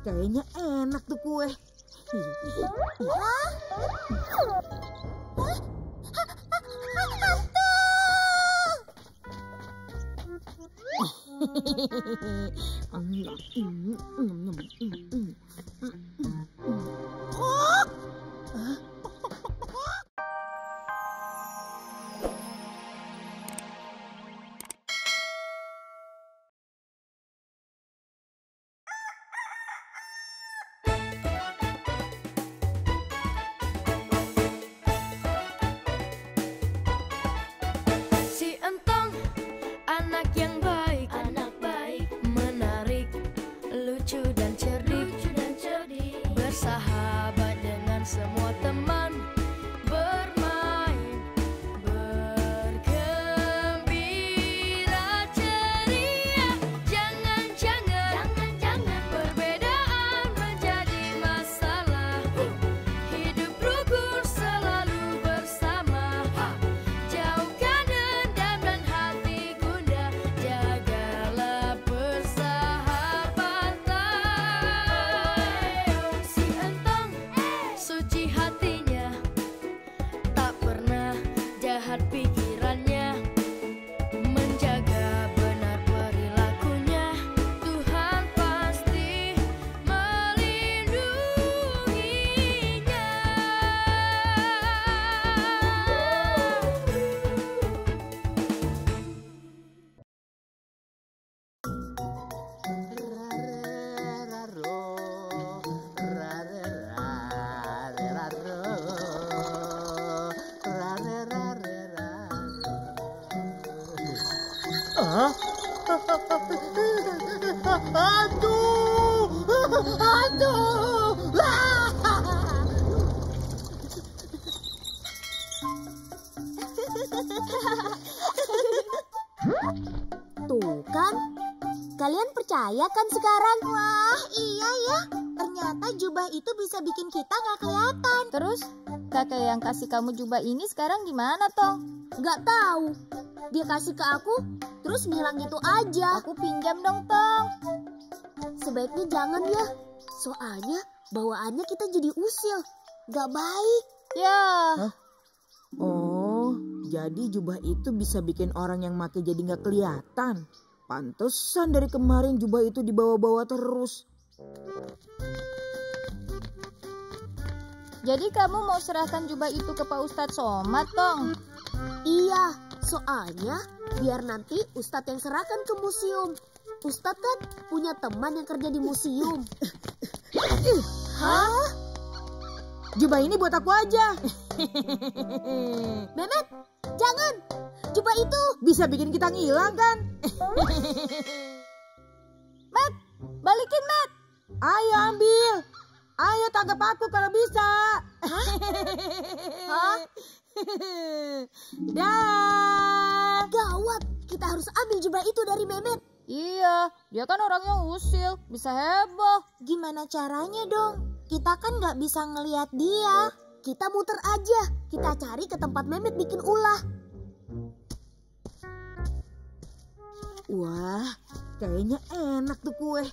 kayaknya enak tuh kue. Si Entong, anak yang baik, menarik, lucu dan cerdik, bersahabat dengan semua teman, bermain, bergembira ceria. Jangan perbedaan menjadi masalah. Hidup rukun selalu bersama. Jauhkan dendam dan hati gundah, jagalah persahabatan. Si Entong suci hatinya, tak pernah jahat pikirannya, menjaga benar perilakunya. Tuhan pasti melindunginya. Tuh kan, kalian percaya kan sekarang? Wah, iya ya. Ternyata jubah itu bisa bikin kita nggak kelihatan. Terus, kakek yang kasih kamu jubah ini sekarang gimana, Tong? Nggak tahu. Dia kasih ke aku, terus bilang gitu aja. Aku pinjam dong, Tong. Sebaiknya jangan ya. Soalnya bawaannya kita jadi usil. Nggak baik. Ya, Oh, jadi jubah itu bisa bikin orang yang make jadi nggak kelihatan. Pantesan dari kemarin jubah itu dibawa-bawa terus. jadi kamu mau serahkan jubah itu ke Pak Ustadz Somad, Tong? Iya, soalnya biar nanti Ustadz yang serahkan ke museum. Ustadz kan punya teman yang kerja di museum. Hah? Jubah ini buat aku aja. Mehmet, jangan. Jubah itu Bisa bikin kita ngilang kan? Matt, balikin, Matt. Ayo ambil. Ayo tangkap aku kalau bisa. Hah? Dah. Gawat, kita harus ambil jubah itu dari Mehmet. Iya, dia kan orangnya usil, bisa heboh. Gimana caranya dong? Kita kan nggak bisa ngelihat dia. Kita muter aja. Kita cari ke tempat Mehmet bikin ulah. Wah, kayaknya enak tuh kue.